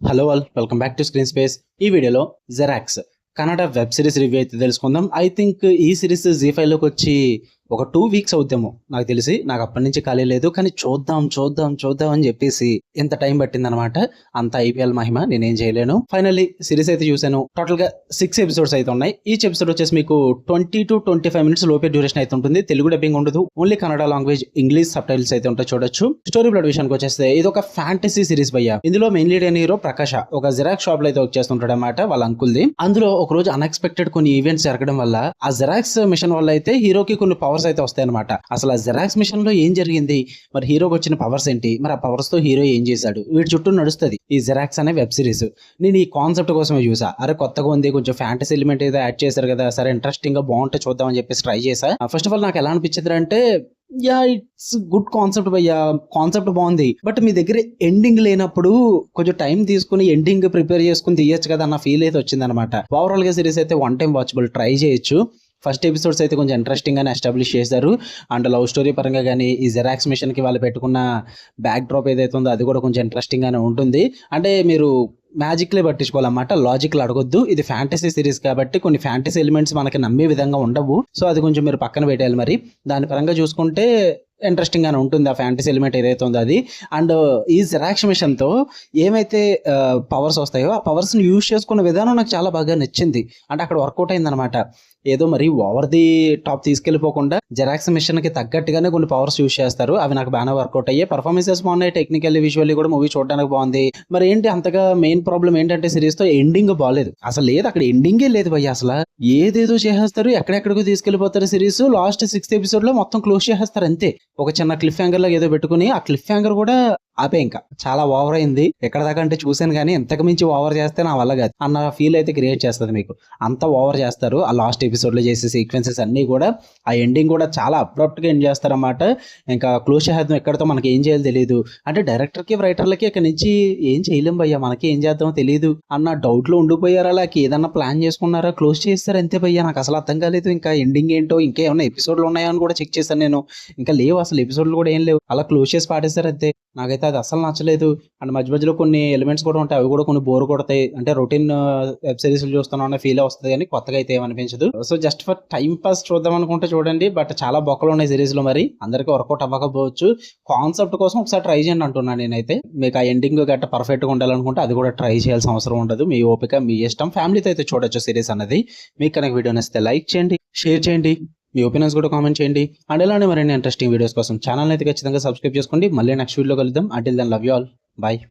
Hello all, welcome back to screen space. ఈ వీడియోలో xerox Kannada web series review అయితే తెలుసుకుందాం. ఐ థింక్ ఈ సిరీస్ జీ5లోకి వచ్చి ఒక 2 వీక్స్ అవుతామో నాకు తెలిసి. నాకు అప్పటి నుంచి ఖాళీ లేదు, కానీ చూద్దాం అని చెప్పేసి ఎంత టైం పట్టిందనమాట. అంత ఐపీఎల్ మహిమ, నేనేం చేయలేను. ఫైనల్లీ సిరీస్ అయితే చూశాను. టోటల్ గా 6 ఎపిసోడ్స్ అయితే ఉన్నాయి. ఈచ్ ఎపిసోడ్ వచ్చేసి మీకు 20 to 25 minutes లోపే డ్యూరేషన్ అయితే ఉంటుంది. తెలుగు డబ్బింగ్ ఉండదు, only Kannada language English sub titles అయితే ఉంటాయి, చూడొచ్చు. స్టోరీ ప్లాట్ విషయానికి వచ్చేస్తే ఇది ఒక ఫ్యాంటసీ సిరీస్ భయ్య. ఇందులో మెయిన్ లీడ్ అయిన హీరో ప్రకాష్ ఒక జిరాక్స్ షాప్ లో అయితే వర్క్ చేస్తుంటాడు అనమాట, వాళ్ళ అంకుల్ది. అందులో ఒక రోజు అన్ఎక్స్పెక్టెడ్ కొన్ని ఈవెంట్స్ జరగడం వల్ల ఆ జిరాక్స్ మిషన్ వల్ల అయితే హీరోకి కొన్ని పవర్స్ అయితే వస్తాయి అనమాట. అసలు ఆ జెరాక్స్ మిషన్ లో ఏం జరిగింది, మరి హీరోకి వచ్చిన పవర్స్ ఏంటి, మరి ఆ పవర్స్ తో హీరో ఏం చేశాడు, వీటి చుట్టూ నడుస్తుంది ఈ జెరాక్స్ అనే వెబ్ సిరీస్. నేను ఈ కాన్సెప్ట్ కోసమే చూసా. అరే కొత్తగా ఉంది, కొంచెం ఫ్యాంటసీ ఎలిమెంట్ ఏదో యాడ్ చేశారు కదా, సరే ఇంట్రెస్టింగ్ గా బాగుంటే చూద్దాం అని చెప్పేసి ట్రై చేసా. ఫస్ట్ ఆఫ్ ఆల్ నాకు ఎలా అనిపించింది అంటే, యా ఇట్స్ గుడ్ కాన్సెప్ట్ భయ్యా, కాన్సెప్ట్ బాగుంది. బట్ మీ దగ్గర ఎండింగ్ లేనప్పుడు కొంచెం టైం తీసుకుని ఎండింగ్ ప్రిపేర్ చేసుకుని తీయచ్చు కదా అన్న ఫీల్ అయితే వచ్చింది అనమాట. ఓవరాల్ గా సిరీస్ అయితే 1 time వాచబుల్, ట్రై చేయొచ్చు. ఫస్ట్ ఎపిసోడ్స్ అయితే కొంచెం ఇంట్రెస్టింగ్ గానే ఎస్టాబ్లిష్ చేశారు. అండ్ లవ్ స్టోరీ పరంగా కానీ ఈ జెరాక్స్ మిషన్ కి వాళ్ళు పెట్టుకున్న బ్యాక్ డ్రాప్ ఏదైతే ఉందో అది కూడా కొంచెం ఇంట్రెస్టింగ్ గానే ఉంటుంది. అంటే మీరు మ్యాజిక్లే పట్టించుకోవాలన్నమాట, లాజిక్లు అడగొద్దు. ఇది ఫ్యాంటసీ సిరీస్ కాబట్టి కొన్ని ఫ్యాంటసీ ఎలిమెంట్స్ మనకి నమ్మే విధంగా ఉండవు. సో అది కొంచెం మీరు పక్కన పెట్టాలి. మరి దాని పరంగా చూసుకుంటే ఇంట్రెస్టింగ్ గానే ఉంటుంది ఆ ఫ్యాంటసీ ఎలిమెంట్ ఏదైతే ఉందో అది. అండ్ ఈ జెరాక్స్ మిషన్ తో ఏమైతే పవర్స్ వస్తాయో ఆ పవర్స్ ని యూజ్ చేసుకున్న విధానం నాకు చాలా బాగా నచ్చింది. అంటే అక్కడ వర్కౌట్ అయింది అనమాట. ఏదో మరి ఓవర్ ది టాప్ తీసుకెళ్లిపోకుండా జెరాక్స్ మిషన్ కి తగ్గట్టుగానే కొన్ని పవర్స్ యూజ్ చేస్తారు. అవి నాకు బాగా వర్కౌట్ అయ్యాయి. పర్ఫార్మెన్సెస్ బాగున్నాయి, టెక్నికల్లీ విజువల్లీ కూడా మూవీ చూడడానికి బాగుంది. మరి ఏంటి అంతగా మెయిన్ ప్రాబ్లం ఏంటంటే సిరీస్ తో ఎండింగ్ బాగాలేదు. అసలు లేదు, అక్కడ ఎండింగే లేదు భయ్య. అసలు ఏదేదో చేసేస్తారు, ఎక్కడెక్కడికో తీసుకెళ్లిపోతారు. సిరీస్ లాస్ట్ 6th ఎపిసోడ్ లో మొత్తం క్లోజ్ చేసేస్తారు అంతే. ఒక చిన్న క్లిఫ్ యాంగర్ లాగా ఏదో పెట్టుకుని ఆ క్లిఫ్ యాంగర్ కూడా ఆపే. ఇంకా చాలా ఓవర్ అయింది. ఎక్కడ దాకా అంటే చూసాను, కానీ ఎంతకు మించి ఓవర్ చేస్తే నా వల్ల కాదు అన్న ఫీల్ అయితే క్రియేట్ చేస్తుంది మీకు. అంత ఓవర్ చేస్తారు ఆ లాస్ట్ ఎపిసోడ్ లో చేసే సీక్వెన్సెస్ అన్ని కూడా. ఆ ఎండింగ్ కూడా చాలా అబ్రప్ట్ గా ఎండ్ చేస్తారన్నమాట. ఇంకా క్లోజ్ చేద్దాం ఎక్కడితో మనకి ఏం చేయాలో తెలియదు. అంటే డైరెక్టర్ కి రైటర్లకి ఇక్కడ నుంచి ఏం చేయలేం భయ్యా, మనకి ఏం చేద్దామో తెలియదు అన్న డౌట్ లో ఉండిపోయారు. అలా ఏదన్నా ప్లాన్ చేసుకున్నారా, క్లోజ్ చేస్తారు అంతే భయ్యా. నాకు అసలు అర్థం కాలేదు. ఇంకా ఎండింగ్ ఏంటో, ఇంకా ఏమన్నా ఎపిసోడ్లు ఉన్నాయో అని కూడా చెక్ చేశాను నేను. ఇంకా లేవు అసలు, ఎపిసోడ్లు కూడా ఏం లేవు, అలా క్లోజ్ చేసి పాడేస్తారు అంతే. నాకైతే అది అసలు నచ్చలేదు. అండ్ మధ్య మధ్యలో కొన్ని ఎలిమెంట్స్ కూడా ఉంటాయి, అవి కూడా కొన్ని బోర్ కొడతాయి. అంటే రొటీన్ వెబ్ సిరీస్ చూస్తున్నాం అనే ఫీల్ వస్తుంది, కానీ కొత్తగా అయితే ఏమనిపించదు. So just for time pass చూద్దాం అనుకుంటే చూడండి. బట్ చాలా బొక్కలు ఉన్నాయి సిరీస్ లో, మరి అందరికీ వర్కౌట్ అవ్వకపోవచ్చు. కాన్సెప్ట్ కోసం ఒకసారి ట్రై చేయండి అంటున్నాను నేనైతే. మీకు ఆ ఎండింగ్ గట్ట పర్ఫెక్ట్ గా ఉండాలనుకుంటే అది కూడా ట్రై చేయాల్సిన అవసరం ఉండదు. మీ ఓపిక, మీ ఇష్టం. ఫ్యామిలీతో అయితే చూడొచ్చు సిరీస్ అన్నది. మీకు కనుక వీడియో నచ్చితే లైక్ చేయండి, షేర్ చేయండి, మీ ఒపీనియన్స్ కూడా కామెంట్ చేయండి. అండ్ ఇలానే మరిన్ని ఇంట్రెస్టింగ్ వీడియోస్ కోసం ఛానల్ అయితే ఖచ్చితంగా సబ్స్క్రైబ్ చేసుకోండి. మళ్ళీ నెక్స్ట్ వీడియోలో కలుద్దాం. Until then love you all, by.